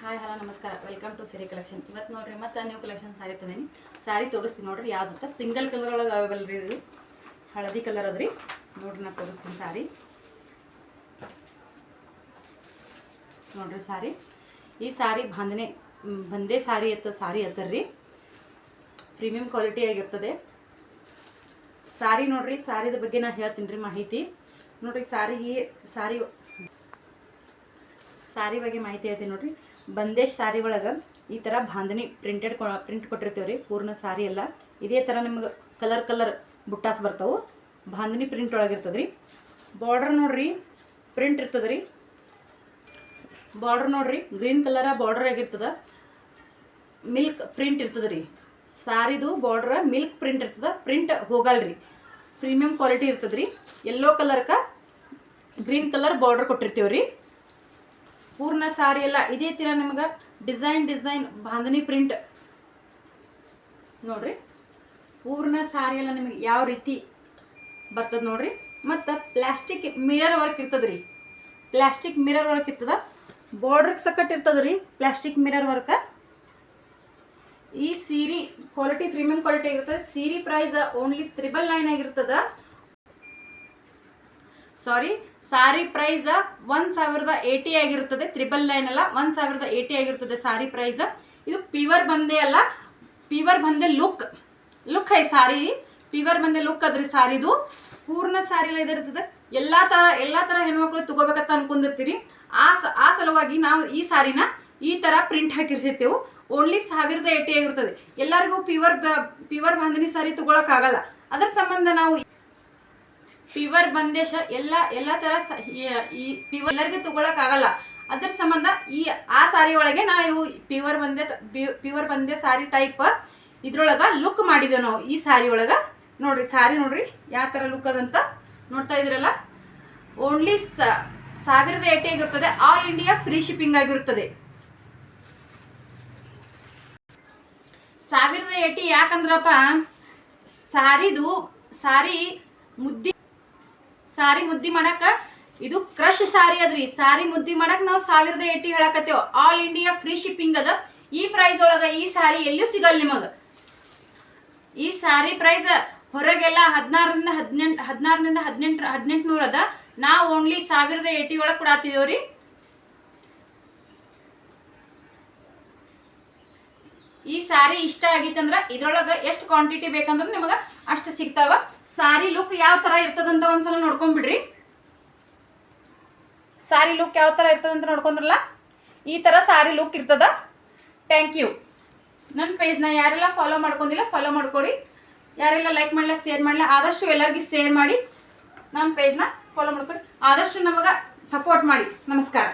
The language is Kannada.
ಹಾಯ್ ಹಲೋ ನಮಸ್ಕಾರ ವೆಲ್ಕಮ್ ಟು ಸಿರಿ ಕಲೆಕ್ಷನ್. ಇವತ್ತು ನೋಡ್ರಿ ಮತ್ತೆ ನ್ಯೂ ಕಲೆಕ್ಷನ್ ಸಾರಿ ತಂದೀನಿ. ಸಾರಿ ತೋರಿಸ್ತೀನಿ ನೋಡ್ರಿ. ಯಾವ್ದು ಸಿಂಗಲ್ ಕಲರ್ ಒಳಗೆ ಅವೈಲೇಬಲ್ ರೀ. ಇದು ಹಳದಿ ಕಲರ್ ಅದ್ರಿ. ನೋಡ್ರಿ ನಾ ತೋರಿಸ್ತೀನಿ ಸಾರಿ. ನೋಡ್ರಿ ಸಾರಿ. ಈ ಸಾರಿ ಬಂದೇ ಸಾರಿ ಅಂತ ಸಾರಿ ಹೆಸರು ರೀ. ಪ್ರೀಮಿಯಂ ಕ್ವಾಲಿಟಿ ಆಗಿರ್ತದೆ ಸಾರಿ. ನೋಡ್ರಿ ಸಾರಿದ ಬಗ್ಗೆ ನಾ ಹೇಳ್ತೀನಿ ರೀ ಮಾಹಿತಿ. ನೋಡ್ರಿ ಸಾರಿ ಬಗ್ಗೆ ಮಾಹಿತಿ ಹೇಳ್ತೀನಿ ನೋಡ್ರಿ. ಬಂದೇಶ್ ಸಾರಿ ಒಳಗೆ ಈ ಥರ ಬಾಂಧನಿ ಪ್ರಿಂಟ್ ಕೊಟ್ಟಿರ್ತೀವಿ ರೀ. ಪೂರ್ಣ ಸಾರಿ ಎಲ್ಲ ಇದೇ ಥರ ನಿಮ್ಗೆ ಕಲರ್ ಬುಟ್ಟಾಸ್ ಬರ್ತಾವೆ. ಬಾಂಧನಿ ಪ್ರಿಂಟ್ ಒಳಗಿರ್ತದೆ ರೀ. ಬಾರ್ಡ್ರ್ ನೋಡ್ರಿ ಪ್ರಿಂಟ್ ಇರ್ತದೆ ರೀ. ಬಾರ್ಡ್ರ್ ನೋಡ್ರಿ ಗ್ರೀನ್ ಕಲರ ಬಾರ್ಡರ್ ಆಗಿರ್ತದೆ. ಮಿಲ್ಕ್ ಪ್ರಿಂಟ್ ಇರ್ತದೆ ರೀ. ಸಾರಿದು ಬಾರ್ಡ್ರ ಮಿಲ್ಕ್ ಪ್ರಿಂಟ್ ಇರ್ತದೆ. ಪ್ರಿಂಟ್ ಹೋಗಲ್ರಿ. ಪ್ರೀಮಿಯಂ ಕ್ವಾಲಿಟಿ ಇರ್ತದೆ ರೀ. ಯೆಲ್ಲೋ ಕಲರ್ಕ ಗ್ರೀನ್ ಕಲರ್ ಬಾರ್ಡರ್ ಕೊಟ್ಟಿರ್ತೀವಿ ರೀ. ಪೂರ್ಣ ಸಾರಿ ಎಲ್ಲ ಇದೇ ತರ ನಿಮ್ಗೆ ಡಿಸೈನ್ ಬಾಂಧನಿ ಪ್ರಿಂಟ್ ನೋಡ್ರಿ. ಪೂರ್ಣ ಸಾರಿ ಎಲ್ಲ ನಿಮಗೆ ಯಾವ ರೀತಿ ಬರ್ತದೆ ನೋಡ್ರಿ. ಮತ್ತು ಪ್ಲಾಸ್ಟಿಕ್ ಮಿರರ್ ವರ್ಕ್ ಇರ್ತದೆ ರೀ. ಪ್ಲಾಸ್ಟಿಕ್ ಮಿರರ್ ವರ್ಕ್ ಇರ್ತದ. ಬಾರ್ಡ್ರಿಗೆ ಸಕಟ್ ಇರ್ತದೆ ರೀ ಪ್ಲಾಸ್ಟಿಕ್ ಮಿರರ್ ವರ್ಕ್. ಈ ಸೀರೆ ಕ್ವಾಲಿಟಿ ಪ್ರೀಮಿಯಂ ಕ್ವಾಲಿಟಿ ಆಗಿರ್ತದೆ. ಸೀರೆ ಪ್ರೈಸ್ ಓನ್ಲಿ 999 ಆಗಿರ್ತದ. ಸಾರಿ ಪ್ರೈಸ್ 1080 ಆಗಿರುತ್ತದೆ. 999 ಅಲ್ಲ, 1080 ಆಗಿರುತ್ತದೆ ಸಾರಿ ಪ್ರೈಸ್. ಇದು ಪ್ಯೂರ್ ಬಂದೆ ಅಲ್ಲ, ಪ್ಯೂರ್ ಬಂದೆ ಲುಕ್ ಐ ಸಾರಿ. ಪ್ಯೂರ್ ಬಂದೆ ಲುಕ್ ಅದ್ರಿ ಸಾರಿದು. ಪೂರ್ಣ ಸಾರಿ ಎಲ್ಲ ಇದಿರ್ತದೆ. ಎಲ್ಲಾ ತರ ಹೆಣ್ಮಕ್ಳು ತಗೋಬೇಕಂತ ಅನ್ಕೊಂಡಿರ್ತೀರಿ. ಆ ಸಲುವಾಗಿ ನಾವು ಈ ಸಾರಿನ ಈ ತರ ಪ್ರಿಂಟ್ ಹಾಕಿರ್ಸಿರ್ತೇವೆ. ಓನ್ಲಿ 1080 ಆಗಿರ್ತದೆ. ಎಲ್ಲರಿಗೂ ಪ್ಯೂರ್ ಬಾಂಧನಿ ಸಾರಿ ತಗೊಳಕ್ ಆಗಲ್ಲ. ಅದರ ಸಂಬಂಧ ನಾವು ಪ್ಯೂರ್ ಬಂದೇಶ ಎಲ್ಲ ತರ ಈ ಪ್ಯೂರ್ ಎಲ್ಲರಿಗೂ ತಗೊಳಕ್ ಆಗಲ್ಲ. ಅದರ ಸಂಬಂಧ ಆ ಸಾರಿ ಒಳಗೆ ನಾವು ಪ್ಯೂರ್ ಬಂದೆ ಸಾರಿ ಟೈಪ್ ಇದ್ರೊಳಗ ಲುಕ್ ಮಾಡಿದ್ದೇವೆ ನಾವು ಈ ಸಾರಿ ಒಳಗ. ನೋಡ್ರಿ ಸಾರಿ ನೋಡ್ರಿ ಯಾವ ತರ ಲುಕ್ ಅದಂತ ನೋಡ್ತಾ ಇದ್ರಲ್ಲ. ಓನ್ಲಿ 1080 ಆಗಿರ್ತದೆ. ಆಲ್ ಇಂಡಿಯಾ ಫ್ರೀ ಶಿಪ್ಪಿಂಗ್ ಆಗಿರುತ್ತದೆ. 1080 ಯಾಕಂದ್ರಪ್ಪ ಸಾರಿ ಮುದ್ದಿ ಮಾಡಕ ಇದು ಕ್ರಶ್ ಸಾರಿ ಅದ್ರಿ. ಸಾರಿ ಮುದ್ದಿ ಮಾಡಕ್ ನಾವು 1080 ಹೇಳಕತ್ತೇವ. ಆಲ್ ಇಂಡಿಯಾ ಫ್ರೀ ಶಿಪ್ಪಿಂಗ್ ಅದ. ಈ ಪ್ರೈಸ್ ಒಳಗ ಈ ಸಾರಿ ಎಲ್ಲೂ ಸಿಗಲ್ಲ ನಿಮಗ. ಈ ಸಾರಿ ಪ್ರೈಸ್ ಹೊರಗೆಲ್ಲ 16ರಿಂದ 1800 ಅದ. ನಾವು ಓನ್ಲಿ 1080 ಒಳಗೆ ಕೊಡಾತಿದೇವ್ರಿ. ಈ ಸಾರಿ ಇಷ್ಟ ಆಗಿತ್ತಂದ್ರ ಇದ್ರೊಳಗ ಎಷ್ಟು ಕ್ವಾಂಟಿಟಿ ಬೇಕಂದ್ರ ನಿಮಗ ಅಷ್ಟು ಸಿಗ್ತಾವ. ಸಾರಿ ಲುಕ್ ಯಾವ ತರ ಇರ್ತದಂತ ಒಂದ್ಸಲ ನೋಡ್ಕೊಂಡ್ಬಿಡ್ರಿ. ಸಾರಿ ಲುಕ್ ಯಾವ ತರ ಇರ್ತದಂತ ನೋಡ್ಕೊಂಡ್ರಲ್ಲ, ಈ ತರ ಸಾರಿ ಲುಕ್ ಇರ್ತದ. Thank you. ನನ್ನ ಪೇಜ್ನ ಯಾರೆಲ್ಲ ಫಾಲೋ ಮಾಡ್ಕೊಂಡಿಲ್ಲ ಫಾಲೋ ಮಾಡ್ಕೊಡಿ. ಯಾರೆಲ್ಲ ಲೈಕ್ ಮಾಡಲ್ಲ ಶೇರ್ ಮಾಡಲ್ಲ ಆದಷ್ಟು ಎಲ್ಲರಿಗೂ ಶೇರ್ ಮಾಡಿ. ನಮ್ಮ ಪೇಜ್ನ ಫಾಲೋ ಮಾಡ್ಕೊಡಿ. ಆದಷ್ಟು ನಮಗ ಸಪೋರ್ಟ್ ಮಾಡಿ. ನಮಸ್ಕಾರ.